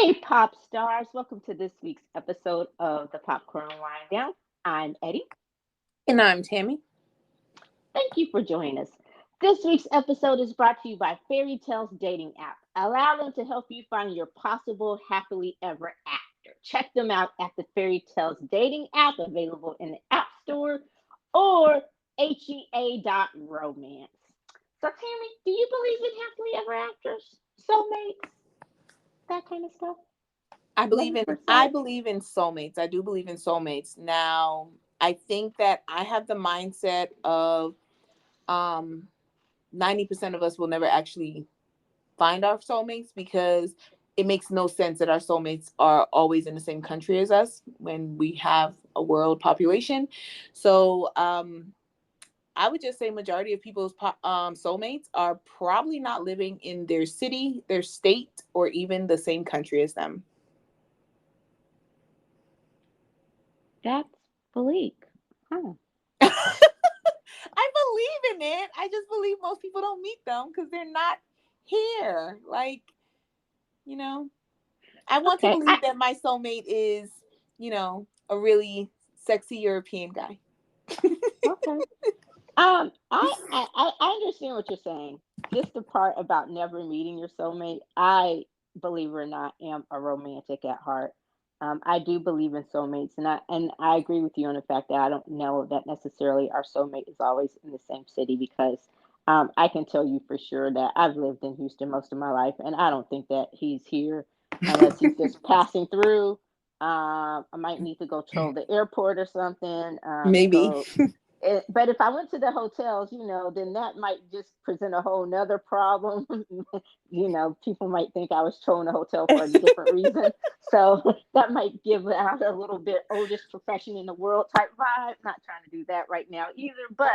Hey, pop stars. Welcome to this week's episode of the Popcorn Wind Down. I'm Eddie. And I'm Tammy. Thank you for joining us. This week's episode is brought to you by Fairy Tales Dating app. Allow them to help you find your possible happily ever after. Check them out at the Fairy Tales Dating app, available in the App Store or HEA.romance. So, Tammy, do you believe in happily ever afters, soulmates, that kind of stuff? I Love believe at in first I sight? believe in soulmates. I do believe in soulmates. Now, I think that I have the mindset of um 90% of us will never actually find our soulmates because it makes no sense that our soulmates are always in the same country as us when we have a world population. So, I would just say majority of people's soulmates are probably not living in their city, their state, or even the same country as them. That's bleak. Huh. I believe in it. I just believe most people don't meet them because they're not here. You know, I want to Okay. believe that my soulmate is, a really sexy European guy. Okay. I understand what you're saying. Just the part about never meeting your soulmate. I, believe it or not, am a romantic at heart. I do believe in soulmates, and I agree with you on the fact that I don't know that necessarily our soulmate is always in the same city because I can tell you for sure that I've lived in Houston most of my life, and I don't think that he's here unless he's just passing through. I might need to go troll the airport or something. Maybe. But if I went to the hotels, then that might just present a whole nother problem. People might think I was trolling the hotel for a different reason. So that might give out a little bit oldest profession in the world type vibe. Not trying to do that right now either. But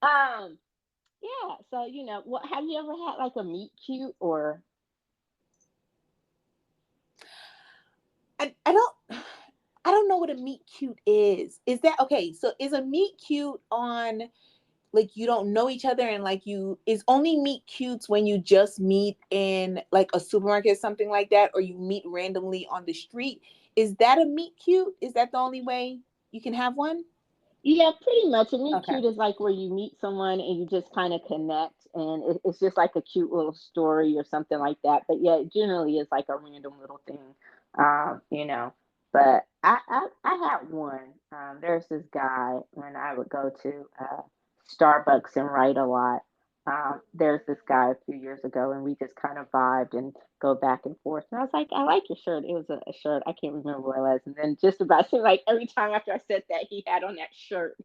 yeah. So what have you ever had like a meet cute or I don't. I don't know what a meet cute is. Is that okay? So is a meet cute on like you don't know each other and like you is only meet cutes when you just meet in like a supermarket or something like that, or you meet randomly on the street? Is that a meet cute? Is that the only way you can have one? Yeah, pretty much. A meet Okay. cute is like where you meet someone and you just kind of connect, and it's just like a cute little story or something like that. But yeah, it generally is like a random little thing, you know. But I had one. There's this guy when I would go to Starbucks and write a lot. There's this guy a few years ago, and we just kind of vibed and go back and forth. And I was like, I like your shirt. It was a shirt. I can't remember what it was. And then just about seemed like every time after I said that, he had on that shirt.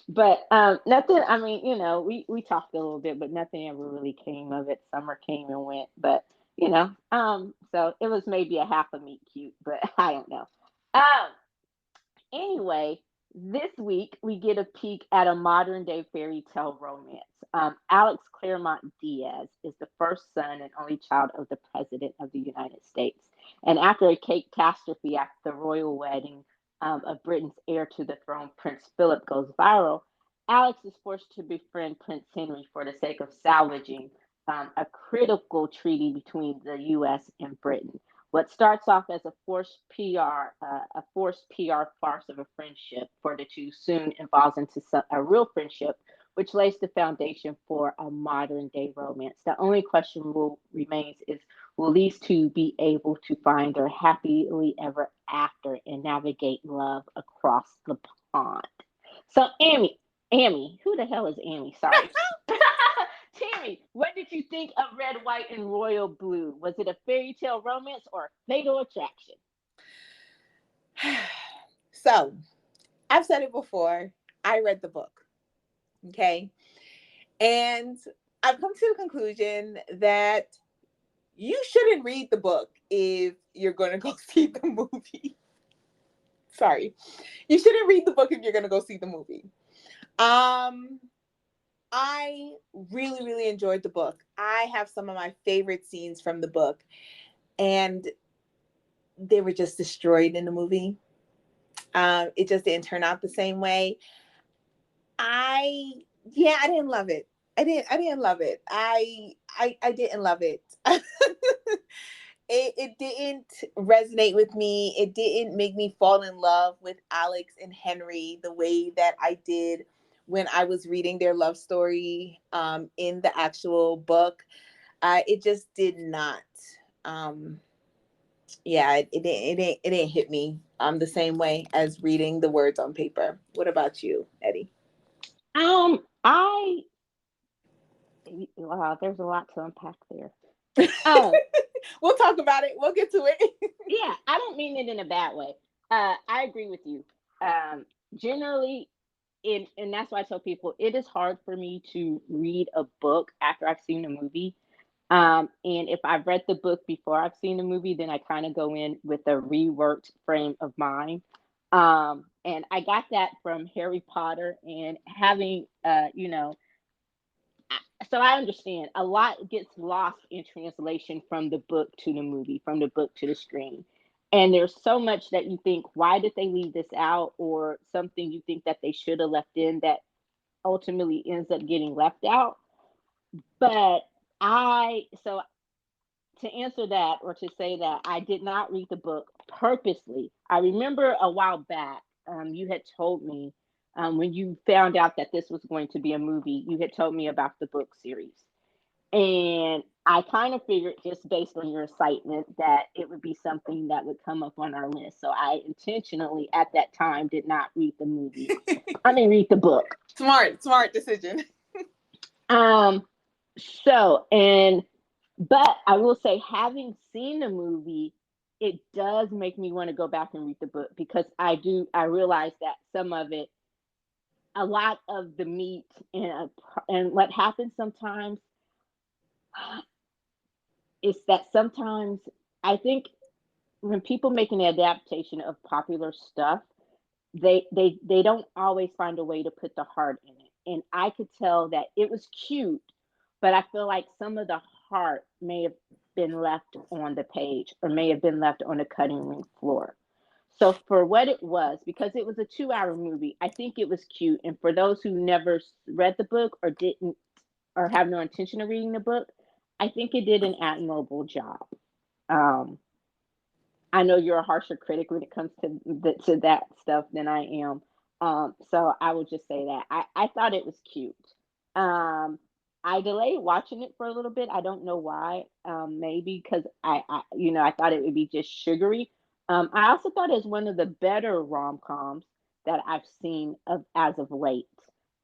But nothing. I mean, we talked a little bit, but nothing ever really came of it. Summer came and went, but so it was maybe a half a meet cute, but I don't know. Um, Anyway, this week we get a peek at a modern day fairy tale romance. Alex Claremont Diaz is the first son and only child of the President of the United States. And after a catastrophe at the royal wedding of Britain's heir to the throne, Prince Philip, goes viral, Alex is forced to befriend Prince Henry for the sake of salvaging a critical treaty between the US and Britain. What starts off as a forced PR farce of a friendship for the two soon evolves into a real friendship, which lays the foundation for a modern day romance. The only question remains is will these two be able to find their happily ever after and navigate love across the pond? So, Amy, who the hell is Amy? Sorry. Tammy, what did you think of Red, White, and Royal Blue? Was it a fairy tale romance or a fatal attraction? So I've said it before. I read the book. Okay. And I've come to the conclusion that you shouldn't read the book if you're going to go see the movie. Sorry. You shouldn't read the book if you're going to go see the movie. Um, I really, really enjoyed the book. I have some of my favorite scenes from the book, and they were just destroyed in the movie. It just didn't turn out the same way. I yeah, I didn't love it. I didn't love it. I didn't love it. it didn't resonate with me. It didn't make me fall in love with Alex and Henry the way that I did when I was reading their love story in the actual book. It just did not. Um, yeah, it didn't hit me the same way as reading the words on paper. What about you, Eddie? I wow, there's a lot to unpack there. Um, We'll talk about it. We'll get to it. yeah, I don't mean it in a bad way. I agree with you. Generally, and that's why I tell people it is hard for me to read a book after I've seen a movie. And if I've read the book before I've seen the movie, then I kind of go in with a reworked frame of mind. And I got that from Harry Potter and having, so I understand a lot gets lost in translation from the book to the movie, from the book to the screen. And there's so much that you think, why did they leave this out? Or something you think that they should have left in that ultimately ends up getting left out. But so to answer that or to say that I did not read the book purposely. I remember a while back, you had told me when you found out that this was going to be a movie, you had told me about the book series. And I kind of figured, just based on your excitement, that it would be something that would come up on our list. So I intentionally, at that time, did not read the movie. I mean, read the book. Smart decision. Um, and but I will say, having seen the movie, it does make me want to go back and read the book because I realize that some of it, a lot of the meat and what happens sometimes is that sometimes I think when people make an adaptation of popular stuff, they don't always find a way to put the heart in it. And I could tell that it was cute, but I feel like some of the heart may have been left on the page or may have been left on the cutting room floor. So for what it was, because it was a 2 hour movie, I think it was cute. And for those who never read the book or didn't or have no intention of reading the book, I think it did an admirable job. Um, I know you're a harsher critic when it comes to that stuff than I am. So I would just say that I thought it was cute. Um, I delayed watching it for a little bit. I don't know why. Maybe because I thought it would be just sugary. I also thought it was one of the better rom coms that I've seen of as of late.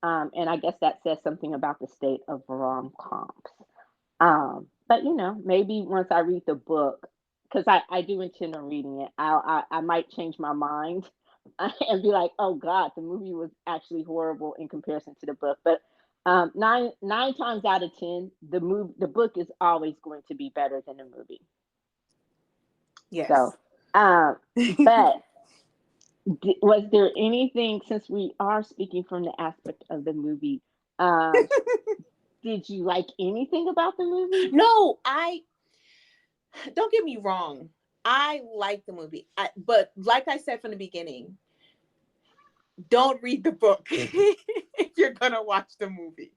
And I guess that says something about the state of rom coms. But maybe once I read the book, because I do intend on reading it, I might change my mind and be like, oh God, the movie was actually horrible in comparison to the book. But nine times out of ten, the book is always going to be better than the movie. So, Yes. but was there anything, since we are speaking from the aspect of the movie, um, did you like anything about the movie? No, I don't get me wrong. I like the movie. But like I said from the beginning, don't read the book if you're gonna watch the movie.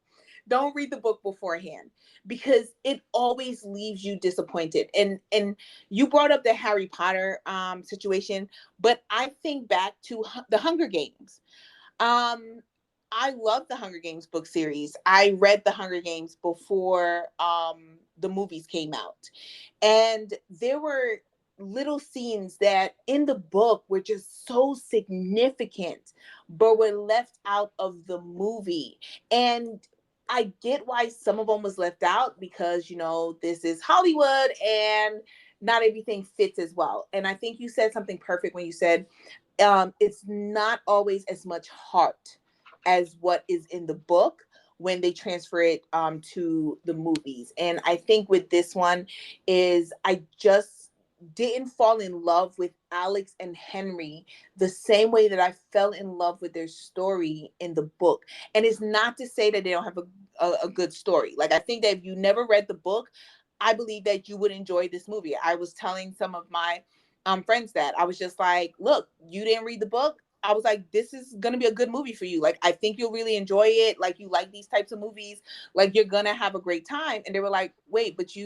Don't read the book beforehand because it always leaves you disappointed. And you brought up the Harry Potter situation, but I think back to the Hunger Games. Um, I love the Hunger Games book series. I read the Hunger Games before the movies came out. And there were little scenes that in the book were just so significant, but were left out of the movie. And I get why some of them was left out because, this is Hollywood and not everything fits as well. And I think you said something perfect when you said it's not always as much heart as what is in the book when they transfer it to the movies. And I think with this one is I just didn't fall in love with Alex and Henry the same way that I fell in love with their story in the book. And it's not to say that they don't have a good story. Like, I think that if you never read the book, I believe that you would enjoy this movie. I was telling some of my friends that I was just like, look, you didn't read the book. I was like, this is gonna be a good movie for you. Like, I think you'll really enjoy it. Like, you like these types of movies. Like, you're gonna have a great time. And they were like, wait, but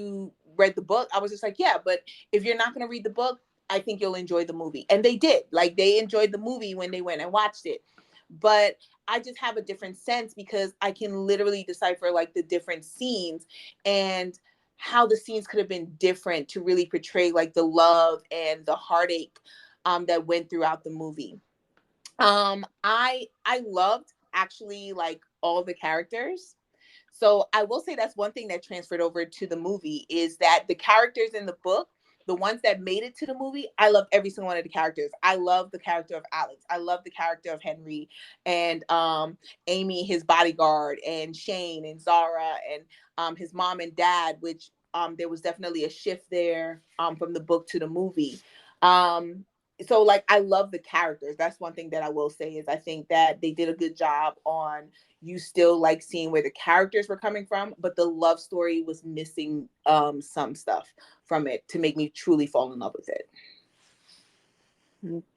read the book, I was just like, yeah, but if you're not going to read the book, I think you'll enjoy the movie. And they did. Like, they enjoyed the movie when they went and watched it. But I just have a different sense because I can literally decipher like the different scenes and how the scenes could have been different to really portray like the love and the heartache that went throughout the movie. I loved actually like all the characters. So I will say that's one thing that transferred over to the movie is that the characters in the book, the ones that made it to the movie, I love every single one of the characters. I love the character of Alex. I love the character of Henry and Amy, his bodyguard, and Shane and Zara and his mom and dad, which there was definitely a shift there from the book to the movie. Um, so like I love the characters. That's one thing that I will say is I think that they did a good job on you still like seeing where the characters were coming from, but the love story was missing some stuff from it to make me truly fall in love with it.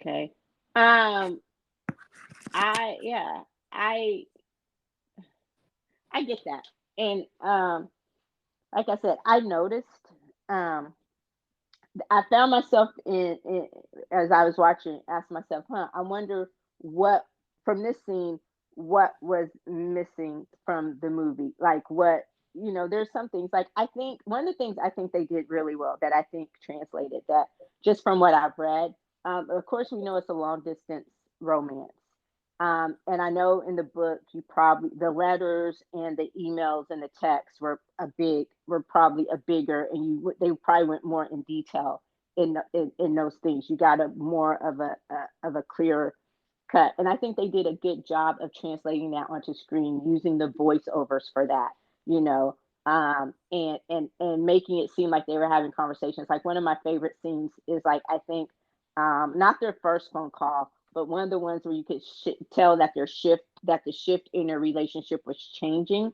Okay. Um, I yeah, I I get that. And like I said, I noticed um I found myself in as I was watching, asked myself, I wonder what from this scene, what was missing from the movie? Like what, there's some things like I think one of the things I think they did really well that I think translated that just from what I've read. Of course, we know it's a long distance romance. And I know in the book, you probably the letters and the emails and the texts were probably a bigger, and they probably went more in detail in those things. You got a more of a clearer cut, and I think they did a good job of translating that onto screen using the voiceovers for that. You know, and making it seem like they were having conversations. Like one of my favorite scenes is like I think not their first phone call, but one of the ones where you could tell that the shift in their relationship was changing.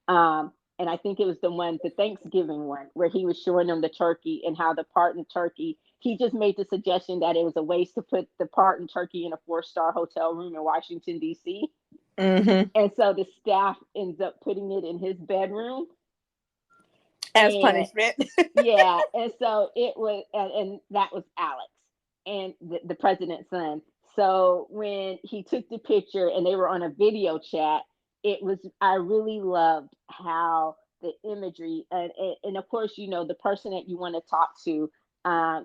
And I think it was the Thanksgiving one, where he was showing them the turkey and how the part in turkey. He just made the suggestion that it was a waste to put the part in turkey in a 4-star hotel room in Washington D.C. Mm-hmm. And so the staff ends up putting it in his bedroom, As and punishment. yeah, and so it was, and that was Alex and the president's son. So when he took the picture and they were on a video chat, I really loved how the imagery, and of course, the person that you want to talk to,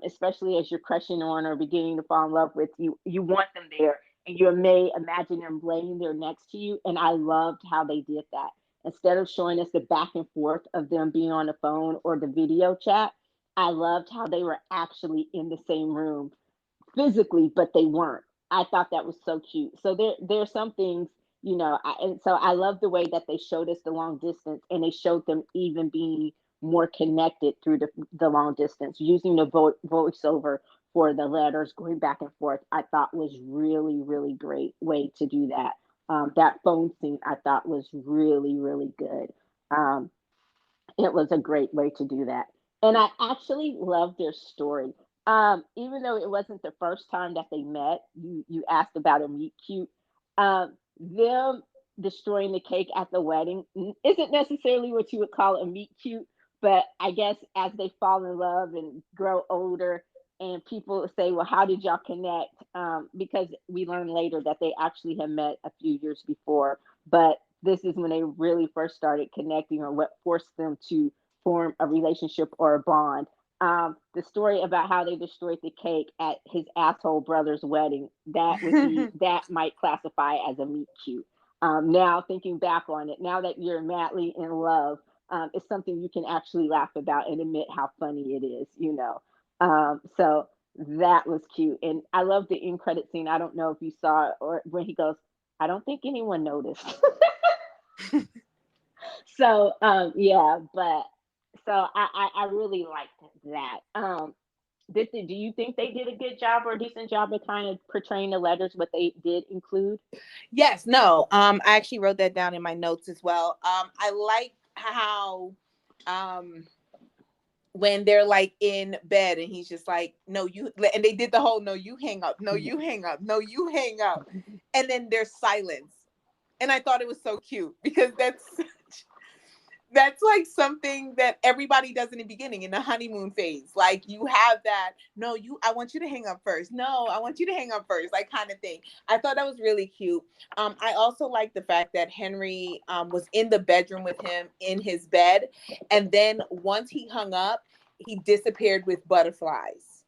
especially as you're crushing on or beginning to fall in love with, you want them there, and you may imagine them laying there next to you. And I loved how they did that. Instead of showing us the back and forth of them being on the phone or the video chat, I loved how they were actually in the same room physically, but they weren't. I thought that was so cute. So there's some things, and so I love the way that they showed us the long distance, and they showed them even being more connected through the long distance, using the voiceover for the letters going back and forth. I thought was really, really great way to do that. That phone scene I thought was really, really good. Um, it was a great way to do that. And I actually love their story. Even though it wasn't the first time that they met, you asked about a meet cute. Them destroying the cake at the wedding isn't necessarily what you would call a meet cute, but I guess as they fall in love and grow older, and people say, "Well, how did y'all connect?" Because we learn later that they actually had met a few years before, but this is when they really first started connecting, or what forced them to form a relationship or a bond. The story about how they destroyed the cake at his asshole brother's wedding, that might classify as a meet cute. Now thinking back on it, now that you're madly in love, it's something you can actually laugh about and admit how funny it is. So that was cute, and I love the end credit scene. I don't know if you saw it, or when he goes, "I don't think anyone noticed." So yeah, but so I really liked that. Do you think they did a good job or a decent job of kind of portraying the letters, what they did include? Yes, no. I actually wrote that down in my notes as well. I like how um when they're like in bed and he's just like, no, you, and they did the whole, no, you hang up, no, you hang up, no, you hang up. And then there's silence. And I thought it was so cute because That's like something that everybody does in the beginning, in the honeymoon phase. Like you have that, no, I want you to hang up first. No, I want you to hang up first, like kind of thing. I thought that was really cute. I also like the fact that Henry was in the bedroom with him in his bed. And then once he hung up, he disappeared with butterflies,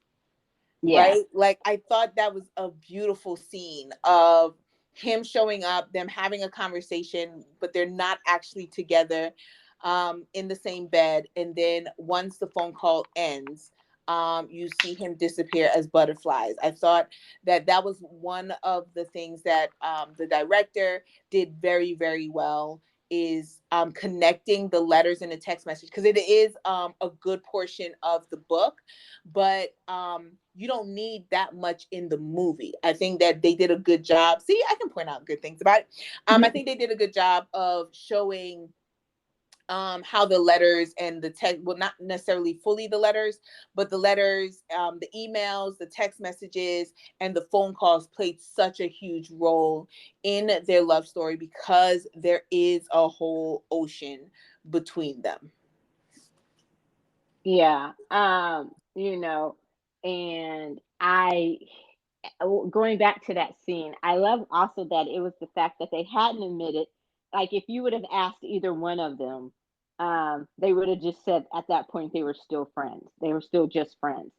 Yeah. right? Like I thought that was a beautiful scene of him showing up, them having a conversation, but they're not actually together in the same bed. And then once the phone call ends, you see him disappear as butterflies. I thought that that was one of the things that the director did very, very well, is connecting the letters in the text message, because it is a good portion of the book, but you don't need that much in the movie. I think that they did a good job. See, I can point out good things about it. I think they did a good job of showing how the letters and the text, well, not necessarily fully the letters, but the letters, the emails, the text messages, and the phone calls played such a huge role in their love story, because there is a whole ocean between them. Yeah. You know, and going back to that scene, I love also that it was the fact that they hadn't admitted, like if you would have asked either one of them, they would have just said at that point they were still friends. They were still just friends.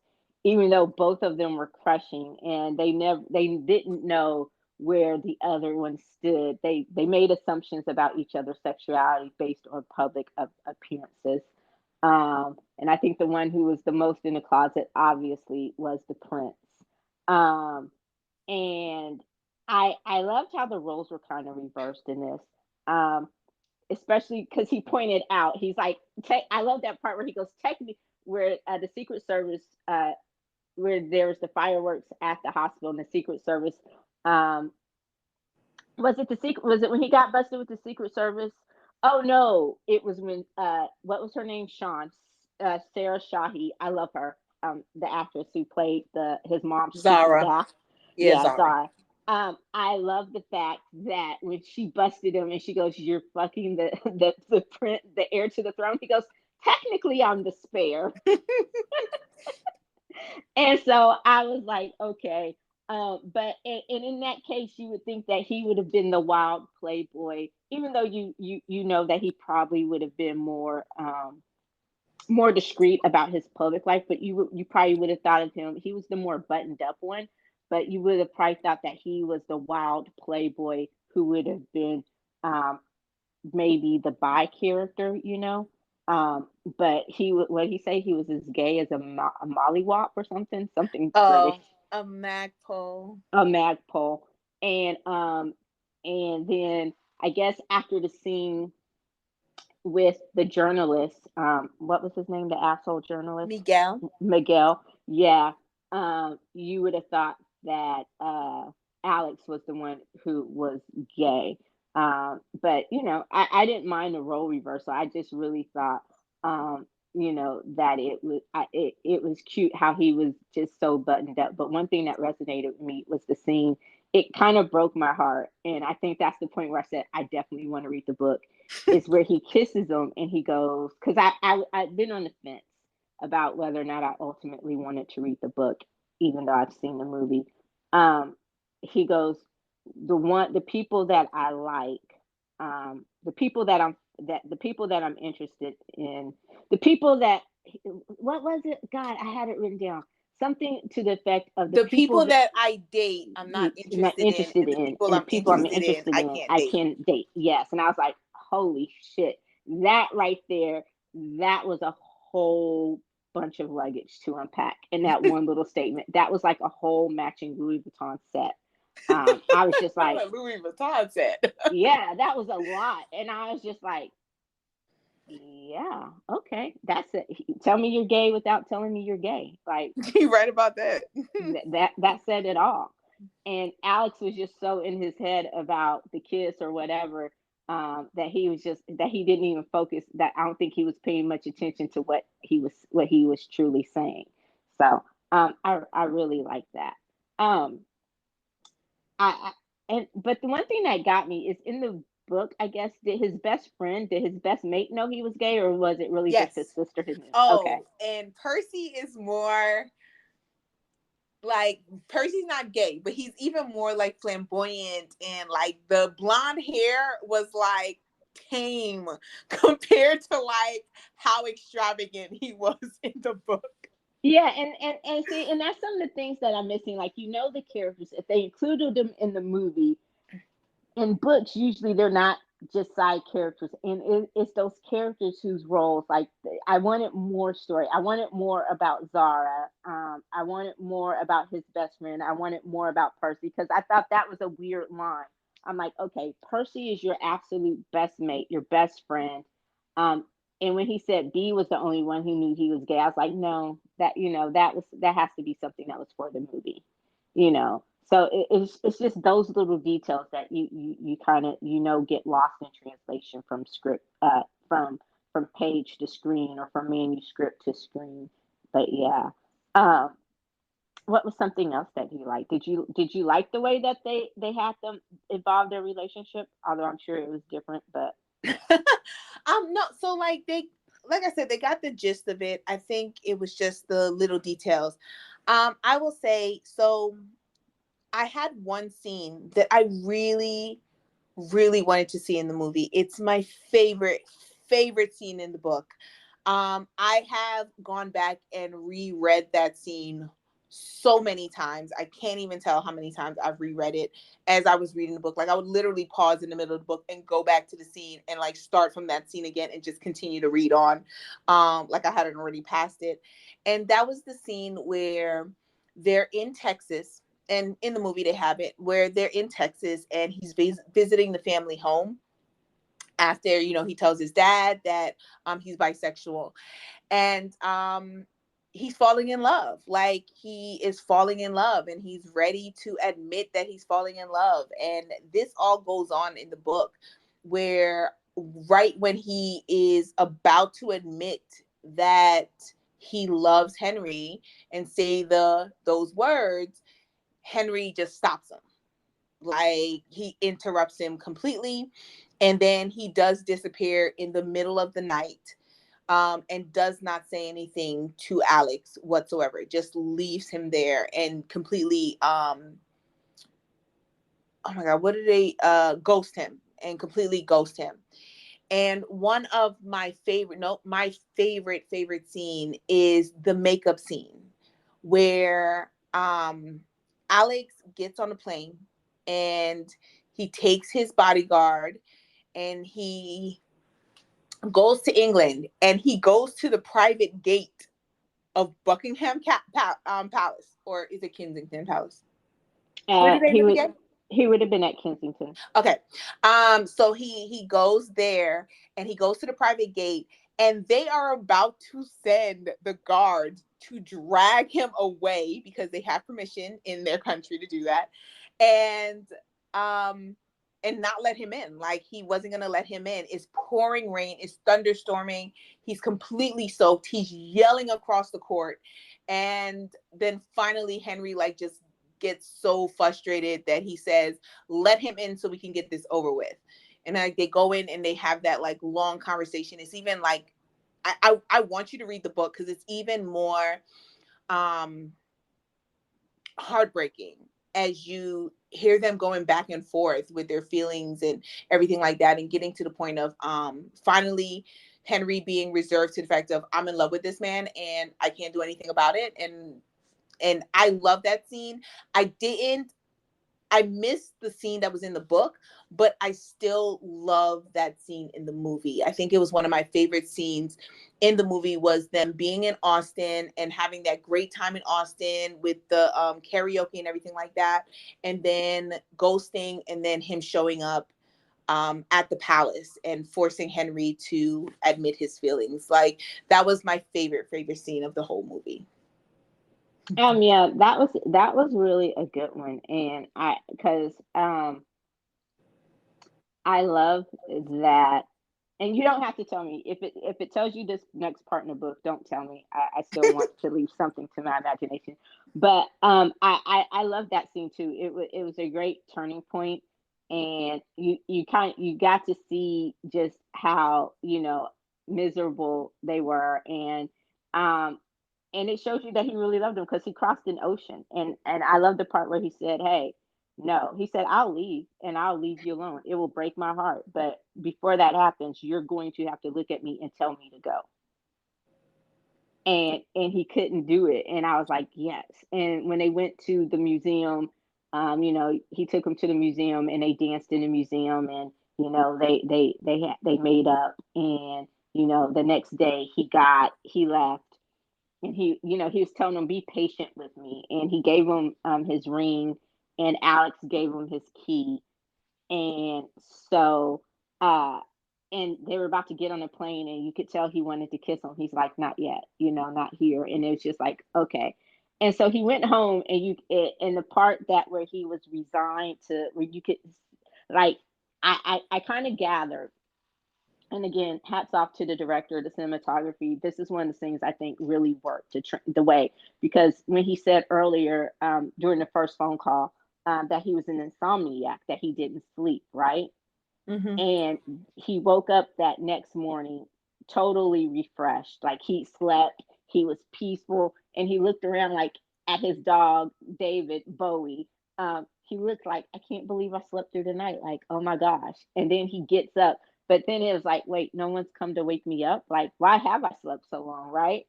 Even though both of them were crushing and they didn't know where the other one stood. They made assumptions about each other's sexuality based on public appearances. And I think the one who was the most in the closet obviously was the prince. Um, and I loved how the roles were kind of reversed in this. Um, Especially because he pointed out, he's like, I love that part where he goes, technically, where the Secret Service, where there was the fireworks at the hospital, and the Secret Service, um, was it the secret? Was it when he got busted with the Secret Service? Oh no, it was when what was her name? Sarah Shahi. I love her. The actress who played the his mom's chief of Zara. staff. Yeah, Yeah, Zara. Zara. I love the fact that when she busted him and she goes, "You're fucking the heir to the throne." He goes, "Technically, I'm the spare." And so I was like, okay. But and in that case, you would think that he would have been the wild playboy, even though you know that he probably would have been more discreet about his public life. But you probably would have thought of him. He was the more buttoned up one, but you would have probably thought that he was the wild playboy who would have been um, maybe the bi character, you know. But what he say, he was as gay as a mollywop or something British, Oh, a magpie. a magpole. And and then I guess after the scene with the journalist, what was his name, the asshole journalist, Miguel. Miguel. Yeah, you would have thought that Alex was the one who was gay. But you know, I didn't mind the role reversal. I just really thought, you know, that it was cute how he was just so buttoned up. But one thing that resonated with me was the scene. It kind of broke my heart, and I think that's the point where I said I definitely want to read the book. Is where he kisses him and he goes, because I've been on the fence about whether or not I ultimately wanted to read the book, even though I've seen the movie. Um, he goes, the people that I like, the people that I'm interested in, the people that what was it? God, I had it written down. Something to the effect of the The people people that that I date, I'm not I'm not interested in, interested and the in, people and the I'm people I'm interested in, interested I in, can't I date. can date. Yes. And I was like, holy shit. That right there, that was a whole bunch of luggage to unpack in that one little statement. That was like a whole matching Louis Vuitton set. I was just like, What Louis Vuitton said. yeah, that was a lot. And I was just like, yeah, okay, that's it. Tell me you're gay without telling me you're gay. Like, You right about that. that said it all. And Alex was just so in his head about the kiss or whatever, that he was just that he didn't even focus. That I don't think he was paying much attention to what he was truly saying. So I really like that. Um, I and but the one thing that got me is in the book, I guess, did his best mate know he was gay, or was it really just his Yes. sister who knew? Okay. Oh, and Percy is more like, Percy's not gay, but he's even more like flamboyant, and like the blonde hair was like tame compared to like how extravagant he was in the book. Yeah, and see, and that's some of the things that I'm missing. Like, the characters, if they included them in the movie, in books, usually they're not just side characters, and it's those characters whose roles, like, I wanted more story. I wanted more about Zara. I wanted more about his best friend. I wanted more about Percy, because I thought that was a weird line. I'm like, okay, Percy is your absolute best mate, your best friend. Um, and when he said B was the only one who knew he was gay, I was like, no, that has to be something that was for the movie, so it's just those little details that you kind of get lost in translation from script, from page to screen, or from manuscript to screen. But yeah, um what was something else that you liked? Did you like the way that they had them evolve their relationship, although I'm sure it was different? But No, so like like I said, they got the gist of it. I think it was just the little details. I will say, so I had one scene that I really, really wanted to see in the movie. It's my favorite scene in the book. I have gone back and reread that scene so many times. I can't even tell how many times I've reread it as I was reading the book. Like, I would literally pause in the middle of the book and go back to the scene and like start from that scene again and just continue to read on. Like I hadn't already passed it. And that was the scene where they're in Texas, and in the movie they have it where they're in Texas and he's visiting the family home after, he tells his dad that he's bisexual, and he's falling in love. Like, he is falling in love and he's ready to admit that he's falling in love. And this all goes on in the book, where right when he is about to admit that he loves Henry and say those words, Henry just stops him. Like, he interrupts him completely, and then he does disappear in the middle of the night, and does not say anything to Alex whatsoever. Just leaves him there and completely, oh my god, what did they ghost him, and completely ghost him. And one of my favorite, no, my favorite scene is the makeup scene, where Alex gets on the plane and he takes his bodyguard and he goes to England, and he goes to the private gate of Buckingham Palace, or is it Kensington Palace? Where do they he live would again? he would have been at Kensington. Okay. So he goes there and he goes to the private gate, and they are about to send the guards to drag him away because they have permission in their country to do that. And um and not let him in. Like, he wasn't gonna let him in. It's pouring rain, it's thunderstorming, he's completely soaked, he's yelling across the court. And then finally Henry like just gets so frustrated that he says, let him in so we can get this over with. And like, they go in and they have that like long conversation. It's even like, I want you to read the book because it's even more um heartbreaking as you hear them going back and forth with their feelings and everything like that, and getting to the point of finally Henry being reserved to the fact of, I'm in love with this man and I can't do anything about it. And I love that scene. I missed the scene that was in the book, but I still love that scene in the movie. I think it was one of my favorite scenes in the movie, was them being in Austin and having that great time in Austin with the karaoke and everything like that, and then ghosting, and then him showing up at the palace and forcing Henry to admit his feelings. Like, that was my favorite scene of the whole movie. Yeah, that was really a good one, and because I love that. And you don't have to tell me if it tells you this next part in the book. Don't tell me. I still want to leave something to my imagination. But I love that scene too. It was a great turning point. and you got to see just how, miserable they were. Um and it shows you that he really loved them, because he crossed an ocean. And I love the part where he said, hey, no, he said, I'll leave, and I'll leave you alone. It will break my heart, but before that happens, you're going to have to look at me and tell me to go. And he couldn't do it, and I was like, yes. And when they went to the museum, he took them to the museum, and they danced in the museum, and they made up. And the next day he left, and he was telling them, be patient with me. And he gave him his ring, and Alex gave him his key. And so uh and they were about to get on a plane, and you could tell he wanted to kiss him. He's like, not yet, not here. And it was just like, okay. And so he went home, and and the part that where he was resigned to, where you could, like, I kind of gathered. And again, hats off to the director, the cinematography. This is one of the things I think really worked the way, because when he said earlier, during the first phone call, that he was an insomniac, that he didn't sleep, right? Mm-hmm. And he woke up that next morning totally refreshed. Like, he slept, he was peaceful, and he looked around, like, at his dog, David Bowie. He looked like, I can't believe I slept through the night. Like, oh my gosh. And then he gets up. But then it was like, wait, no one's come to wake me up. Like, why have I slept so long, right?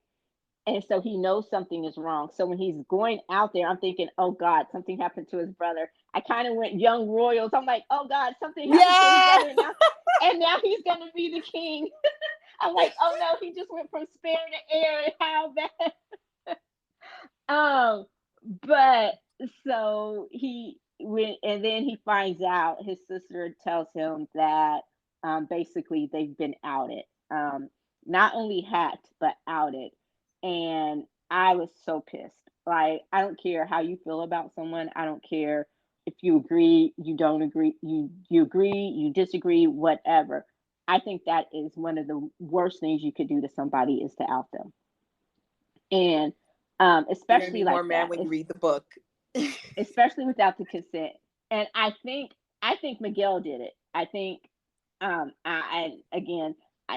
And so he knows something is wrong. So when he's going out there, I'm thinking, oh God, something happened to his brother. I kind of went Young Royals. I'm like, oh God, something happened to his Yeah. brother now, and now he's gonna be the king. I'm like, oh no, he just went from spare to air, and how bad. Um, but so he went, and then he finds out, his sister tells him that basically they've been outed. Not only hacked, but outed. And I was so pissed. Like, I don't care how you feel about someone. I don't care if you agree, you don't agree, you agree, you disagree, whatever. I think that is one of the worst things you could do to somebody, is to out them. And You're gonna especially be more like mad that. when you read the book. Especially without the consent. And I think Miguel did it. I think again,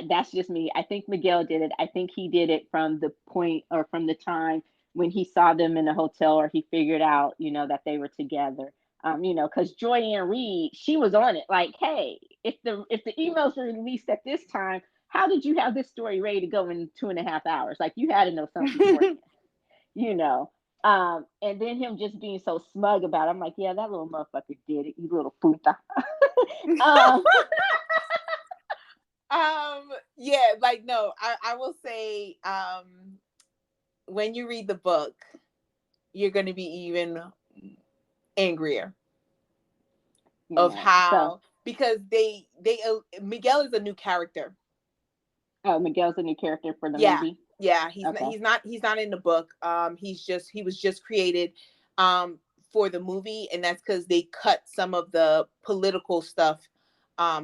that's just me. I think Miguel did it. I think he did it from the point, or from the time when he saw them in the hotel, or he figured out, that they were together. Because Joyanne Reed, she was on it. Like, hey, if the emails were released at this time, how did you have this story ready to go in 2.5 hours? Like, you had to know something beforehand, you know. And then him just being so smug about it. I'm like, yeah, that little motherfucker did it, you little puta. um, yeah, like, no, I will say, when you read the book, you're gonna be even angrier of so, how, because they Miguel is a new character. oh, Miguel's a new character for the Yeah, movie. yeah, Okay. he's not in the book. He was just created um for the movie, and that's because they cut some of the political stuff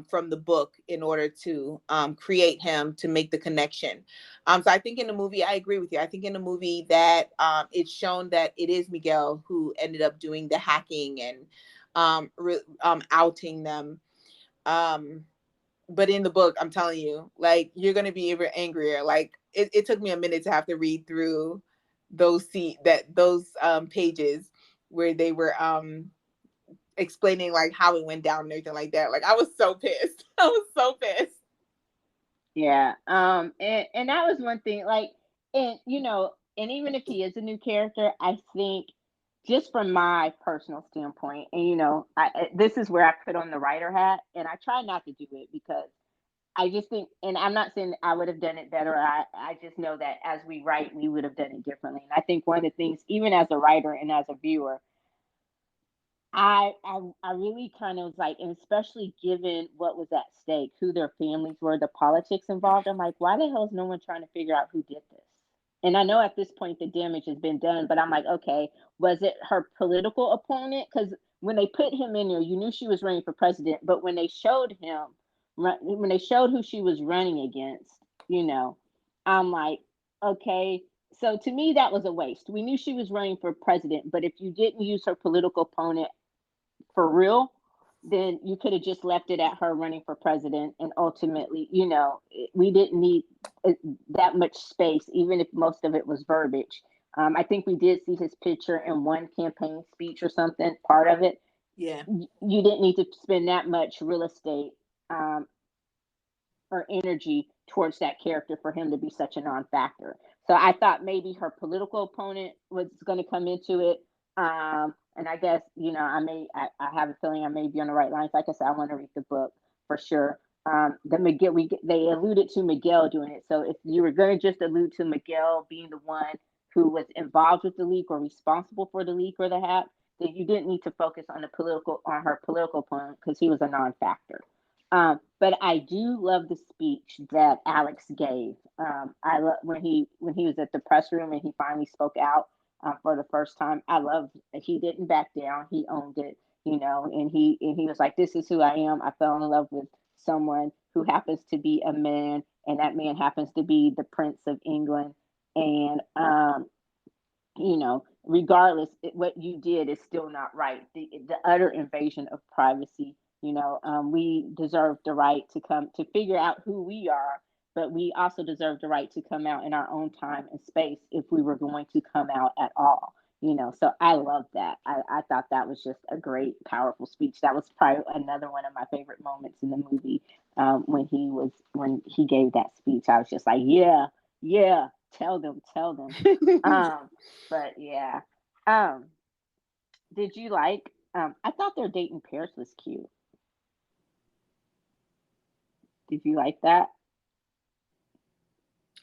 from the book in order to create him, to make the connection. So I think in the movie, I agree with you. I think in the movie that it's shown that it is Miguel who ended up doing the hacking and outing them. Um, but in the book, I'm telling you, like, you're gonna be even angrier. Like, it took me a minute to have to read through those pages where they were explaining like how it went down and everything like that. Like, I was so pissed. I was so pissed. Yeah. And that was one thing. Like, and even if he is a new character, I think, just from my personal standpoint, and this is where I put on the writer hat, and I try not to do it, because I just think, and I'm not saying I would have done it better. I just know that as we write, we would have done it differently. And I think one of the things, even as a writer and as a viewer, I really kind of was like, and especially given what was at stake, who their families were, the politics involved. I'm like, why the hell is no one trying to figure out who did this? And I know at this point the damage has been done, but I'm like, okay, was it her political opponent? Because when they put him in there, you knew she was running for president. But when they showed him, when they showed who she was running against, you know, I'm like, okay. So to me, that was a waste. We knew she was running for president, but if you didn't use her political opponent for real, then you could have just left it at her running for president. And ultimately, we didn't need uh, that much space, even if most of it was verbiage. I think we did see his picture in one campaign speech or something, part of it. Yeah. You didn't need to spend that much real estate um, or energy towards that character for him to be such a non-factor. So I thought maybe her political opponent was going to come into it. And I guess, I have a feeling I may be on the right lines. Like I said, I want to read the book for sure. They alluded to Miguel doing it. So if you were going to just allude to Miguel being the one who was involved with the leak or responsible for the leak or the hack, then you didn't need to focus on her political opponent because he was a non-factor. But I do love the speech that Alex gave. I love when he was at the press room and he finally spoke out for the first time. I love he didn't back down. He owned it, and he was like, "This is who I am. I fell in love with someone who happens to be a man, and that man happens to be the Prince of England." And regardless, what you did is still not right. The utter invasion of privacy. We deserve the right to come to figure out who we are, but we also deserve the right to come out in our own time and space if we were going to come out at all. So I love that. I thought that was just a great, powerful speech. That was probably another one of my favorite moments in the movie when he gave that speech. I was just like, yeah, yeah, tell them. Um, but yeah. Um, did you like I thought their date in Paris was cute. Did you like that?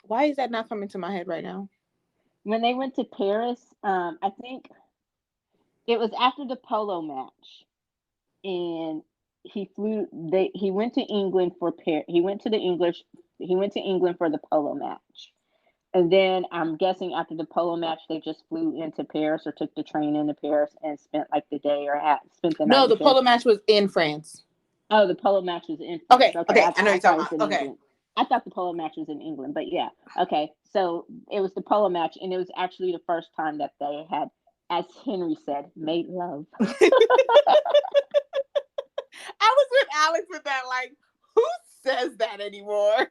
Why is that not coming to my head right now? When they went to Paris, I think it was after the polo match and he went to England for he went to England for the polo match. And then I'm guessing after the polo match, they just flew into Paris or took the train into Paris and spent like the day or spent the night No, in the Paris. polo match was in France. Oh, the polo match was in France. Okay, Okay, okay, I know I you're thought it talking was about. in Okay. England. I thought the polo match was in England, but yeah. Okay, so it was the polo match, and it was actually the first time that they had, as Henry said, made love. I was with Alex with that, like, who says that anymore?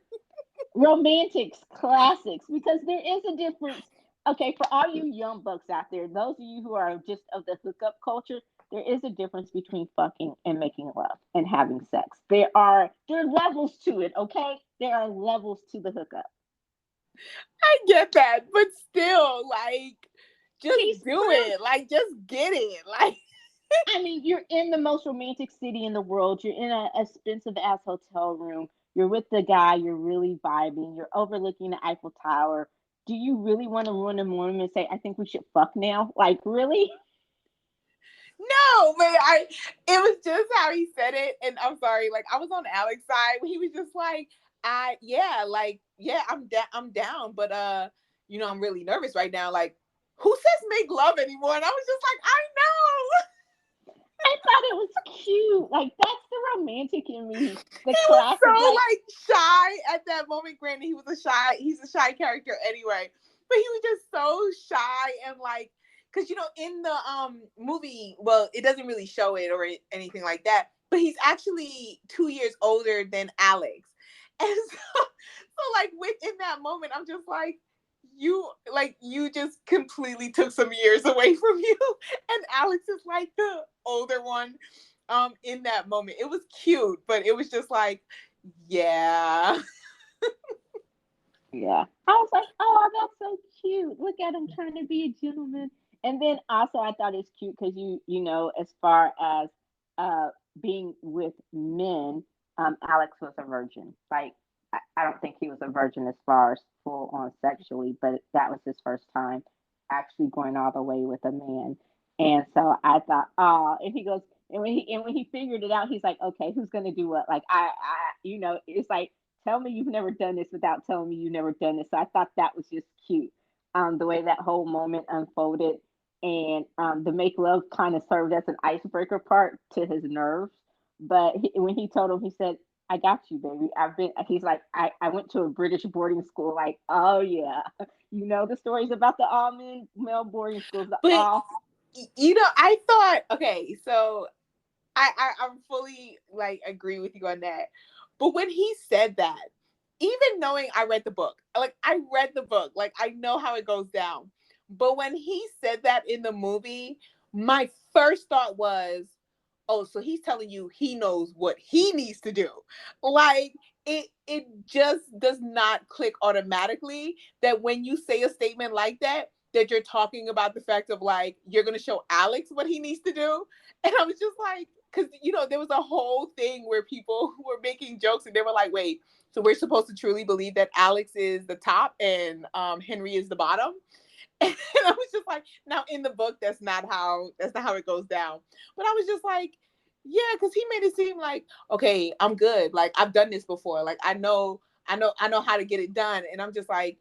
Romantics, classics, because there is a difference. Okay, for all you young bucks out there, those of you who are just of the hookup culture, there is a difference between fucking and making love and having sex. There are levels to it, okay? There are levels to the hookup. I get that, but still, like, just He's do it. Like, just get it. Like, I mean, you're in the most romantic city in the world. You're in an expensive ass hotel room. You're with the guy. You're really vibing. You're overlooking the Eiffel Tower. Do you really want to run a morning and say, "I think we should fuck now"? Like, really? no, man. It was just how he said it, and I'm sorry. Like, I was on Alex's side when he was just like, yeah, like, yeah, I'm down, but I'm really nervous right now. Like, who says make love anymore? And I was just like, I know. I thought it was cute. Like, that's the romantic in me. The He was classic, so like, like shy at that moment. Granted, he's a shy character anyway, but he was just so shy and like, because in the movie, well, it doesn't really show it or anything like that, but he's actually 2 years older than Alex, and so like within that moment, I'm just like. You just completely took some years away from you, and Alex is like the older one in that moment. It was cute, but it was just like, yeah. yeah. I was like, oh, that's so cute. Look at him trying to be a gentleman. And then also, I thought it's cute because as far as uh being with men, Alex was a virgin. Like, I don't think he was a virgin as far as full on sexually, but that was his first time actually going all the way with a man. And so I thought, oh, and he goes, and when he figured it out, he's like, okay, who's gonna do what? Like, it's like, tell me you've never done this without telling me you've never done this. So I thought that was just cute. The way that whole moment unfolded, and the make love kind of served as an icebreaker part to his nerves. But when he told him, he said, "I got you, baby. I've been." He's like, "I went to a British boarding school." Like, oh yeah, the stories about the all men male boarding schools. The But all I thought, okay, so I'm fully like agree with you on that. But when he said that, even knowing I read the book, like I read the book, like I know how it goes down. But when he said that in the movie, my first thought was, oh, so he's telling you he knows what he needs to do. Like it just does not click automatically that when you say a statement like that you're talking about the fact of like you're gonna show Alex what he needs to do. And I was just like, because there was a whole thing where people were making jokes and they were like, wait, so we're supposed to truly believe that Alex is the top and Henry is the bottom. And I was just like, now in the book, that's not how it goes down. But I was just like, yeah, because he made it seem like, okay, I'm good. Like I've done this before. Like I know how to get it done. And I'm just like,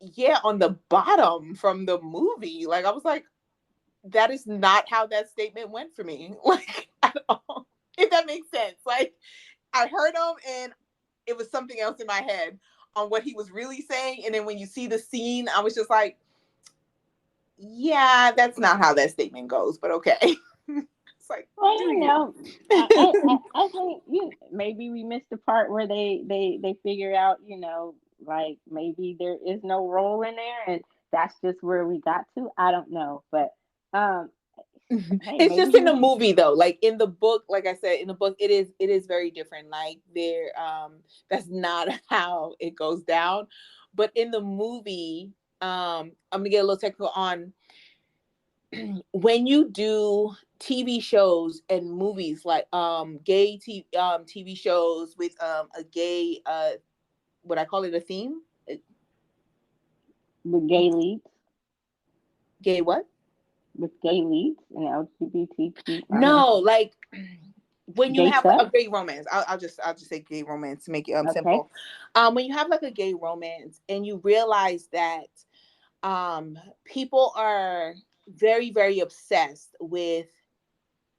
yeah, on the bottom from the movie. Like I was like, that is not how that statement went for me. Like at all. If that makes sense. Like I heard him and it was something else in my head on what he was really saying. And then when you see the scene, I was just like, yeah, that's not how that statement goes, but okay. It's like, Well, do you? I think maybe we missed the part where they figure out, like maybe there is no role in there, and that's just where we got to. I don't know, but um, hey, It's maybe just in he the movie though. Like in the book, like I said, in the book, it is very different. Like there, that's not how it goes down. But in the movie, I'm gonna get a little technical on when you do TV shows and movies like TV shows with a gay what I call it a theme. the gay leads Gay what? with gay leads and LGBTQ. I don't know, No, like when you gay have like stuff. a gay romance. I'll just say gay romance to make it Okay, simple. When you have like a gay romance and you realize that people are very very obsessed with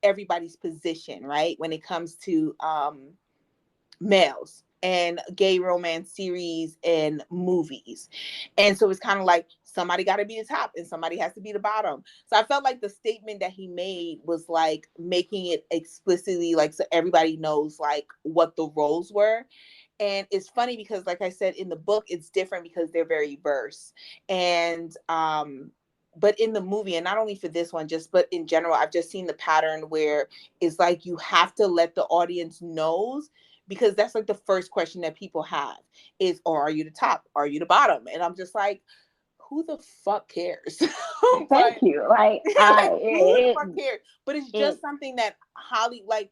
everybody's position, right? When it comes to males and gay romance series and movies. And so it's kind of like somebody got to be the top and somebody has to be the bottom. So I felt like the statement that he made was like making it explicitly like so everybody knows like what the roles were. And it's funny because like I said in the book it's different because they're very verse. And but in the movie, and not only for this one, just but in general, I've just seen the pattern where it's like you have to let the audience knows because that's like the first question that people have is, or are you the top? Are you the bottom? And I'm just like, who the fuck cares? thank But you. Like like, who the it fuck cares? But it's it just something that like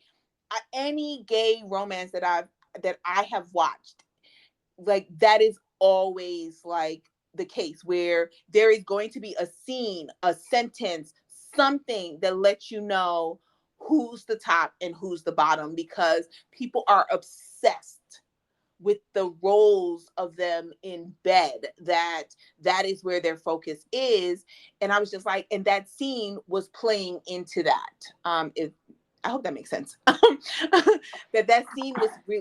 any gay romance that I have watched, like that is always like the case where there is going to be a scene, a sentence, something that lets you know who's the top and who's the bottom because people are obsessed with the roles of them in bed that is where their focus is. And I was just like, and that scene was playing into that. If I hope that makes sense. That scene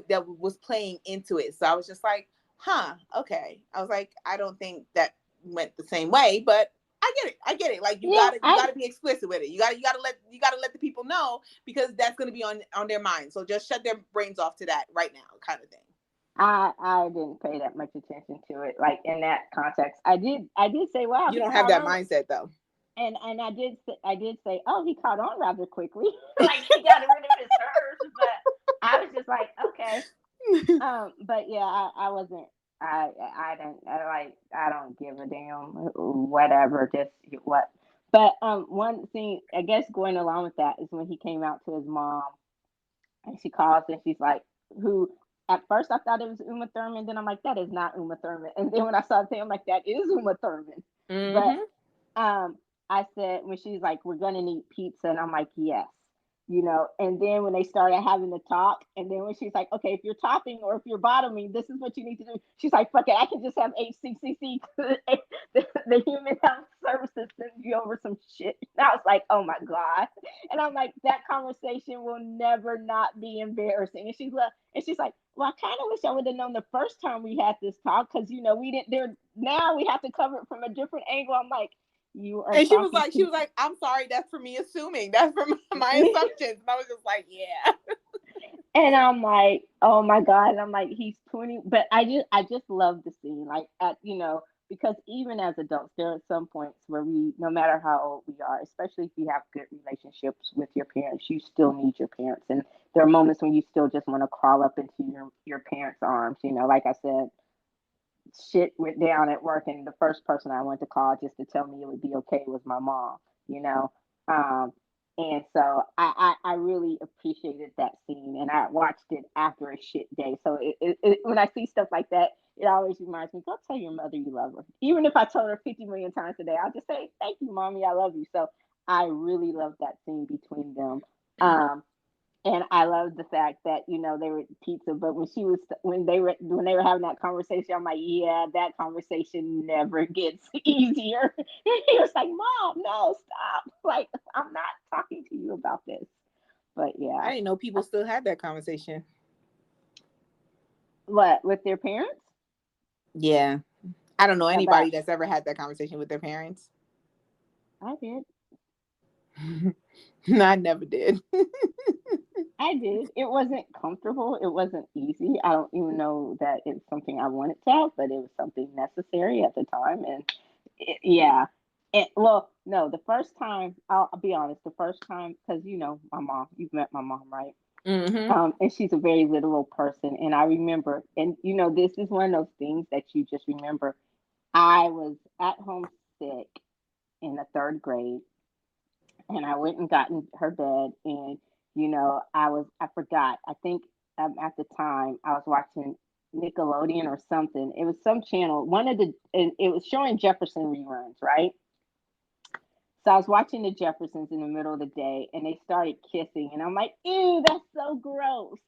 that was playing into it. So I was just like, huh, okay. I was like, I don't think that went the same way, but I get it. I get it. Like you yeah, gotta you gotta be explicit with it. You gotta let the people know because that's gonna be on their mind. So just shut their brains off to that right now, kind of thing. I didn't pay that much attention to it. Like in that context, I did say, wow, You he don't have caught that on, mindset though. and I did say, oh, he caught on rather quickly. Like he got rid of his nerves, but I was just like, okay. But yeah, I wasn't. I don't. I don't give a damn. Whatever. Just what. But one thing I guess going along with that is when he came out to his mom and she calls and she's like, who at first I thought it was Uma Thurman, then I'm like, that is not Uma Thurman. And then when I saw the thing, I'm like, that is Uma Thurman. But Mm-hmm. um, I said when she's like, "We're gonna need pizza," and I'm like, "Yes," And then when they started having the talk, and then when she's like, "Okay, if you're topping or if you're bottoming, this is what you need to do." She's like, "Fuck it, I can just have HCCC, the Human Health Services, send you over some shit." And I was like, "Oh my god!" And I'm like, "That conversation will never not be embarrassing." And she's like, "Well, I kind of wish I would have known the first time we had this talk because we didn't. There now we have to cover it from a different angle." I'm like, You are And talking she to was like, I'm sorry, that's for me assuming. That's for my assumptions. And I was just like, yeah. and I'm like, oh my God. And I'm like, he's 20. But I just love the scene. Like because even as adults, there are some points where no matter how old we are, especially if you have good relationships with your parents, you still need your parents. And there are moments when you still just want to crawl up into your parents' arms. Like I said, shit went down at work, and the first person I went to call just to tell me it would be okay was my mom. You know, um, and so I really appreciated that scene, and I watched it after a shit day. So when I see stuff like that, it always reminds me, go tell your mother you love her. Even if I told her 50 million times a day, I'll just say, thank you, mommy, I love you. So I really love that scene between them. Um, and I love the fact that they were pizza, but when they were having that conversation, I'm like, yeah, that conversation never gets easier. He was like, "Mom, no, stop! Like, I'm not talking to you about this." But I yeah, didn't know people still had that conversation. what with their parents Yeah. I don't know about? anybody that's ever had that conversation with their parents. I did. I never did. I did. It wasn't comfortable. It wasn't easy. I don't even know that it's something I wanted to have, but it was something necessary at the time. And yeah. Well, no, the first time, I'll be honest, the first time, because my mom, you've met my mom, right? Hmm. And she's a very literal person. And I remember, and this is one of those things that you just remember. I was at home sick in the third grade, and I went and got in her bed, and I forgot. I think at the time I was watching Nickelodeon or something. It was some channel, and it was showing Jefferson reruns, right? So I was watching the Jeffersons in the middle of the day, and they started kissing, and I'm like, ew, that's so gross.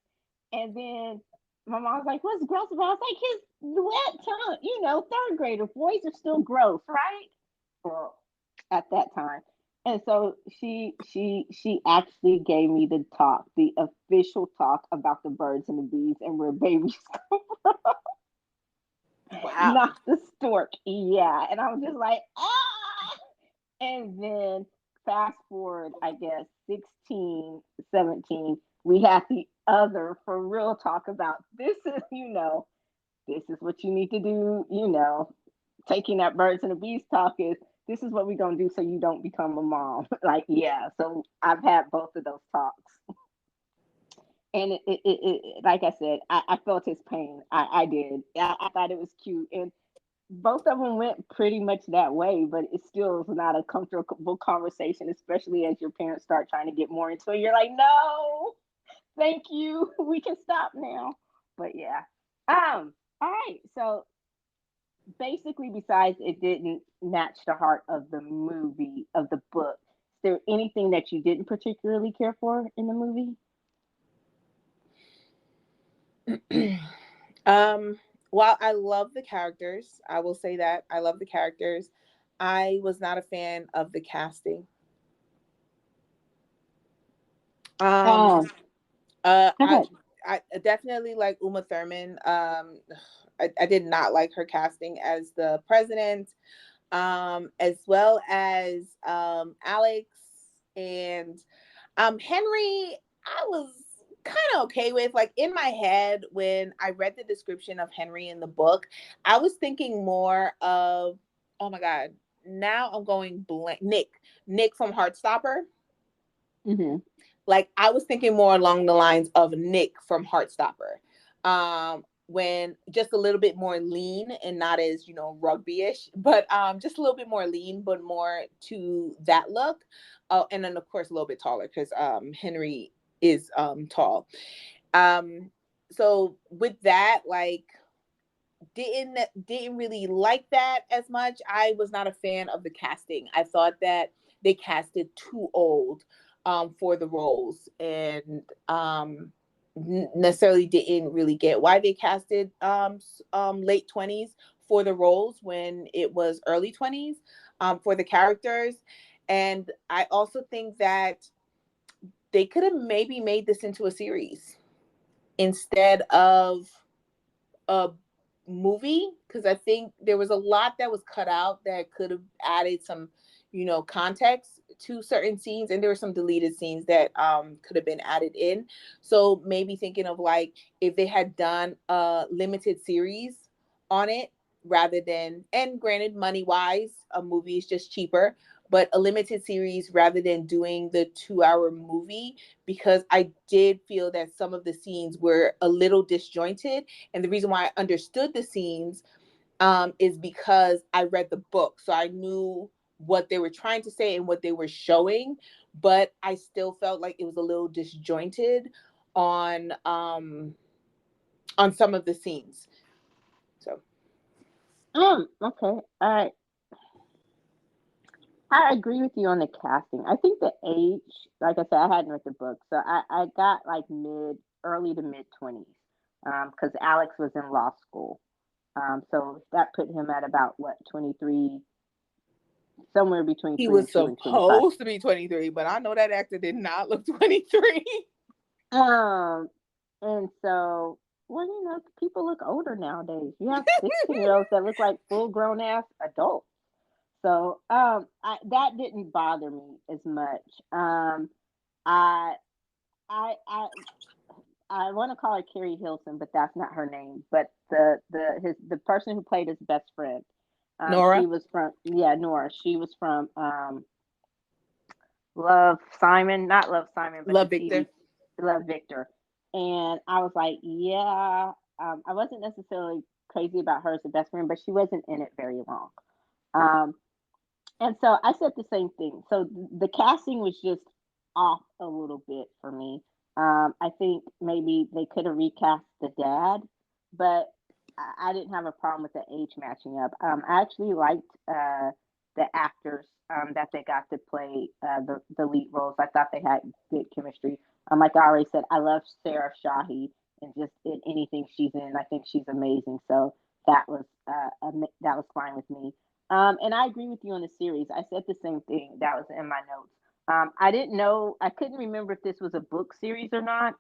And then my mom was like, "What's gross about?" I was like, "His wet tongue." Third grader boys are still gross, right? Well, at that time. And so she actually gave me the official talk about the birds and the bees and where babies Wow. not the stork. Yeah. And I was just like, ah. And then fast forward, I guess 16, 17, we had the other for real talk about this is what you need to do, taking that birds and the bees talk is this is what we're gonna do so you don't become a mom. Like, yeah. So I've had both of those talks. And like I said, I felt his pain. I did. I thought it was cute. And both of them went pretty much that way, but it still is not a comfortable conversation, especially as your parents start trying to get more into it. You're like, no, thank you. We can stop now. But yeah. All right. So basically, besides it didn't match the heart of the movie of the book, is there anything that you didn't particularly care for in the movie? um, while I love the characters, I will say that I love the characters. I was not a fan of the casting. Um, Um, uh, Go I, ahead. I definitely like Uma Thurman. I did not like her casting as the president, as well as Alex and Henry. I was kind of okay with, like, in my head when I read the description of Henry in the book, I was thinking more of, oh my god, now I'm going blank. Nick from Heartstopper. Hmm. Like, I was thinking more along the lines of Nick from Heartstopper. When just a little bit more lean and not as, rugby-ish, but just a little bit more lean, but more to that look. Oh, and then of course a little bit taller because Henry is tall. Um, so with that, like, didn't really like that as much. I was not a fan of the casting. I thought that they casted too old for the roles, and necessarily didn't really get why they casted late 20s for the roles when it was early 20s for the characters. And I also think that they could have maybe made this into a series instead of a movie, because I think there was a lot that was cut out that could have added some, context to certain scenes, and there were some deleted scenes that could have been added in. So maybe thinking of like if they had done a limited series on it rather than, and granted, money wise, a movie is just cheaper, but a limited series rather than doing the 2 hour movie, because I did feel that some of the scenes were a little disjointed. And the reason why I understood the scenes is because I read the book. So I knew what they were trying to say and what they were showing, but I still felt like it was a little disjointed on um on some of the scenes. So Okay. I agree with you on the casting. I think the age, like I said, I hadn't read the book, so I got like early to mid 20s, because Alex was in law school, so that put him at about what 23, somewhere between he was 22 and 25. supposed to be 23, but I know that actor did not look 23. Um, and so, well, people look older nowadays. You have 16-year-olds that look like full grown ass adults. So, that didn't bother me as much. I, I, I, I want to call her Carrie Hilson, but that's not her name. But the person who played his best friend, she Nora, was from, yeah, Nora. She was from Love Simon, not Love Simon, but the Love Victor. TV Love Victor. And I was like, yeah, I wasn't necessarily crazy about her as the best friend, but she wasn't in it very long. Um, and so I said the same thing. So the casting was just off a little bit for me. I think maybe they could have recast the dad, but I didn't have a problem with the age matching up. I actually liked the actors that they got to play the lead roles. I thought they had good chemistry. Like I already said, I love Sarah Shahi, and just in anything she's in, I think she's amazing. So that was fine with me. And I agree with you on the series. I said the same thing. That was in my notes. I didn't know, I couldn't remember if this was a book series or not,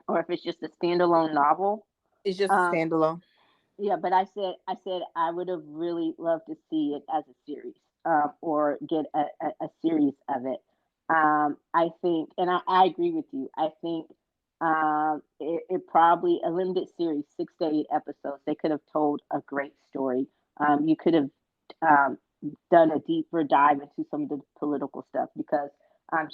or if it's just a standalone novel. It's just a Um, standalone. yeah, but I said I would have really loved to see it as a series, or get a series of it. I think, and I agree with you. I think it probably a limited series, 6 to 8 episodes. They could have told a great story. You could have um, done a deeper dive into some of the political stuff because,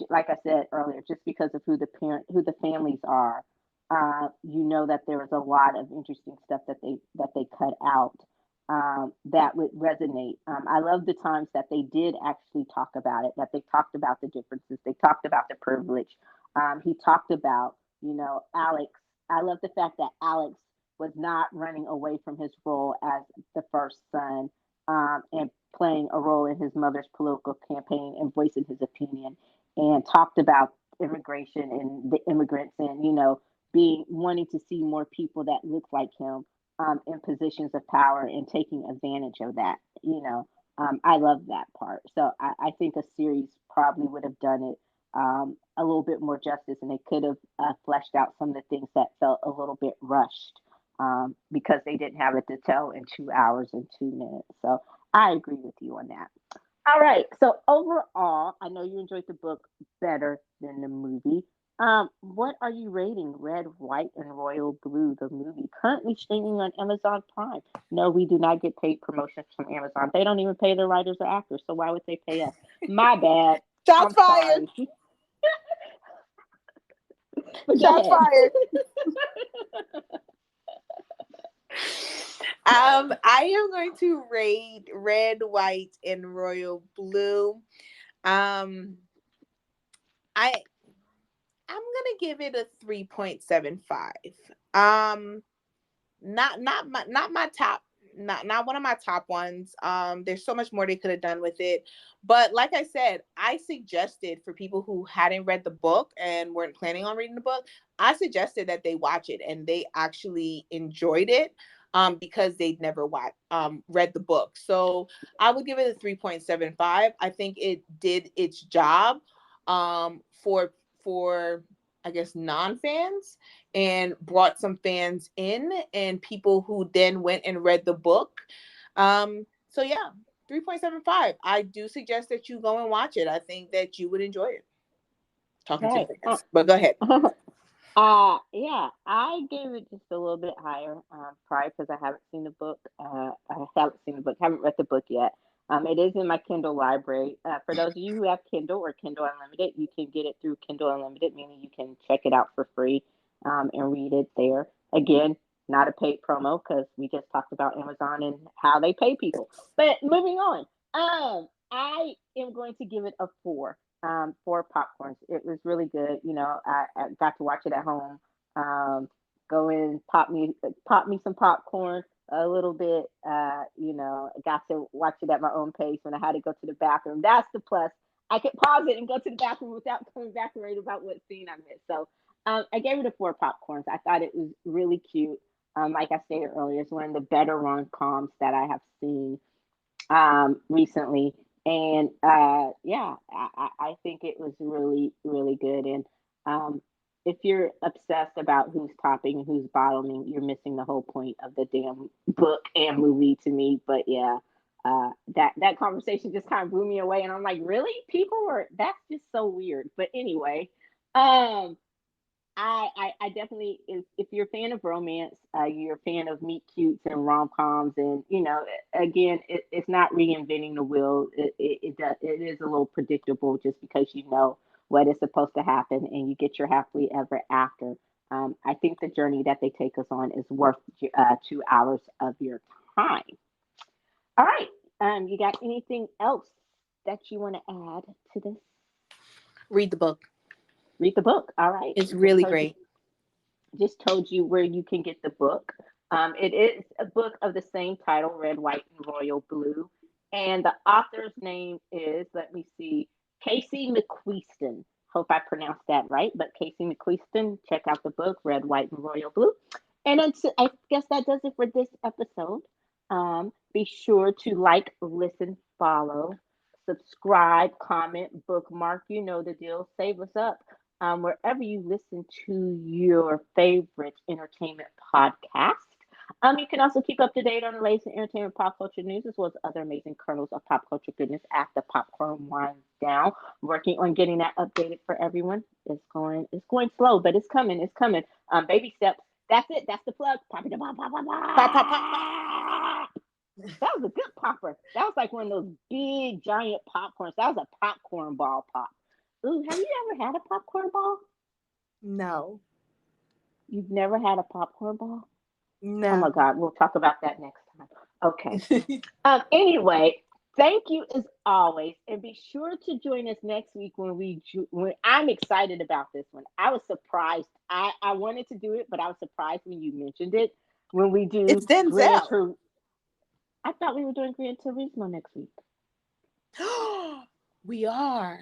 like I said earlier, just because of who the families are, that there was a lot of interesting stuff that they cut out, that would resonate. I love the times that they did actually talk about it, that they talked about the differences, they talked about the privilege. He talked about, Alex. I love the fact that Alex was not running away from his role as the first son, and playing a role in his mother's political campaign and voicing his opinion, and talked about immigration and the immigrants, and being wanting to see more people that look like him, in positions of power and taking advantage of that. I love that part. So I think a series probably would have done it a little bit more justice, and they could have fleshed out some of the things that felt a little bit rushed, because they didn't have it to tell in 2 hours and 2 minutes. So I agree with you on that. All right. So overall, I know you enjoyed the book better than the movie. What are you rating Red, White, and Royal Blue, the movie, currently streaming on Amazon Prime? No, we do not get paid promotions from Amazon. They don't even pay their writers or actors, so why would they pay us? My bad. Shots I'm fired. sorry. But go Shots ahead. fired. I am going to rate Red, White, and Royal Blue. Um, I I'm gonna give it a 3.75. Um, not my top, not one of my top ones. There's so much more they could have done with it, but like I said, I suggested for people who hadn't read the book and weren't planning on reading the book, I suggested that they watch it, and they actually enjoyed it. Because they'd never read the book. So I would give it a 3.75. I think it did its job for I guess non-fans, and brought some fans in and people who then went and read the book. So yeah. 3.75. I do suggest that you go and watch it. I think that you would enjoy it. Talking to the Right. fans. But go ahead. Yeah, I gave it just a little bit higher, probably because I haven't seen the book. I haven't seen the book, haven't read the book yet. It is in my Kindle library. For those of you who have Kindle or Kindle Unlimited, you can get it through Kindle Unlimited, meaning you can check it out for free, and read it there. Again, not a paid promo because we just talked about Amazon and how they pay people. But moving on, I am going to give it a 4, for popcorns. It was really good. I got to watch it at home. Um, Go in, pop me some popcorn a little bit. I got to watch it at my own pace when I had to go to the bathroom. That's the plus. I could pause it and go to the bathroom without coming back and worried about what scene I missed. So I gave it a 4 popcorns. I thought it was really cute. Like I stated earlier, it's one of the better rom-coms that I have seen recently. And yeah, I think it was really, really good. And if you're obsessed about who's topping and who's bottoming, you're missing the whole point of the damn book and movie to me. But yeah, that conversation just kind of blew me away. And I'm like, really? People were, that's just so weird. But anyway, um, I definitely, if you're a fan of romance, you're a fan of meet cutes and rom coms, and again, it's not reinventing the wheel. It is a little predictable just because you know what is supposed to happen, and you get your happily ever after. I think the journey that they take us on is worth 2 hours of your time. All right, you got anything else that you want to add to this? Read the book. Read the book. All right, It's just really told you great. just told you where you can get the book. It is a book of the same title, Red, White, and Royal Blue. And the author's name is, let me see, Casey McQueeston. Hope I pronounced that right. But Casey McQueeston, check out the book, Red, White, and Royal Blue. And I guess that does it for this episode. Be sure to like, listen, follow, subscribe, comment, bookmark. You know the deal. Save us up wherever you listen to your favorite entertainment podcast. You can also keep up to date on the latest in entertainment pop culture news as well as other amazing kernels of pop culture goodness after popcorn winds down. Working on getting that updated for everyone. It's going slow, but it's coming. It's coming. Baby steps. That's it. That's the plug. Pop it, pop, pop, pop, Pop, pop, pop, pop. pop. That was a good popper. That was like one of those big giant popcorns. That was a popcorn ball pop. Ooh, have you ever had a popcorn ball? No. You've never had a popcorn ball? Oh my No. God, we'll talk about that next time. Okay. Anyway, thank you as always, and be sure to join us next week when I'm excited about this one. I was surprised. I wanted to do it, but I was surprised when you mentioned it. When we It's do Gran Denzel. Tur, I thought we were doing Gran Turismo next week. We are.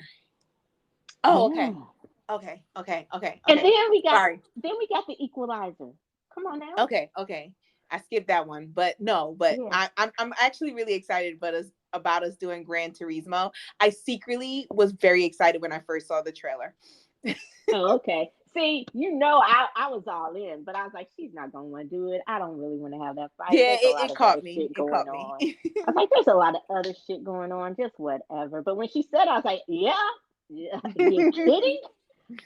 Oh, okay. Yeah. Okay. Okay. Okay. And Okay. Sorry. then we got the Equalizer. Come on now. Okay. Okay. I skipped that one, but no, but Yeah. I'm actually really excited about us doing Gran Turismo. I secretly was very excited when I first saw the trailer. Oh, okay. See, I was all in, but I was like, she's not gonna want to do it. I don't really want to have that fight. Yeah, There's a lot it of other caught me. shit It going caught me. on. I was like, there's a lot of other shit going on. Just whatever. But when she said, I was like, yeah, you kidding?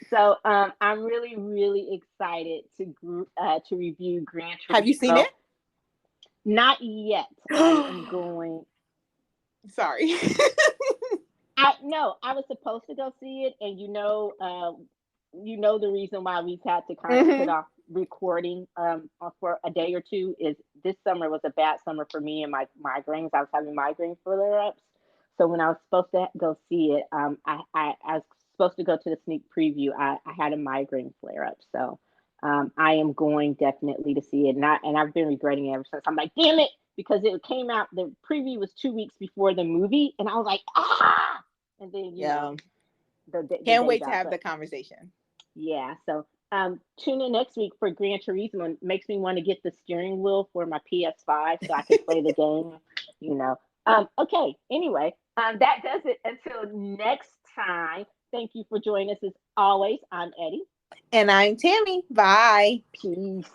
So I'm really, really excited to review Gran Have you seen Turismo. it? Not yet. I am going. Sorry. I no, I was supposed to go see it, and the reason why we've had to kind of put Hmm. off recording for a day or two is this summer was a bad summer for me and my migraines. I was having migraine flare ups, so when I was supposed to go see it, I was supposed to go to the sneak preview. I had a migraine flare up, so I am going definitely to see it, and I've been regretting it ever since. I'm like, damn it, because it came out. The preview was 2 weeks before the movie, and I was like, ah. And then Yeah. the Can't day wait to got, have the but conversation. yeah. So tune in next week for Gran Turismo. Makes me want to get the steering wheel for my PS5 so I can play the game. You know. Okay. Anyway, that does it. Until next time. Thank you for joining us as always. I'm Eddie. And I'm Tammy. Bye. Peace.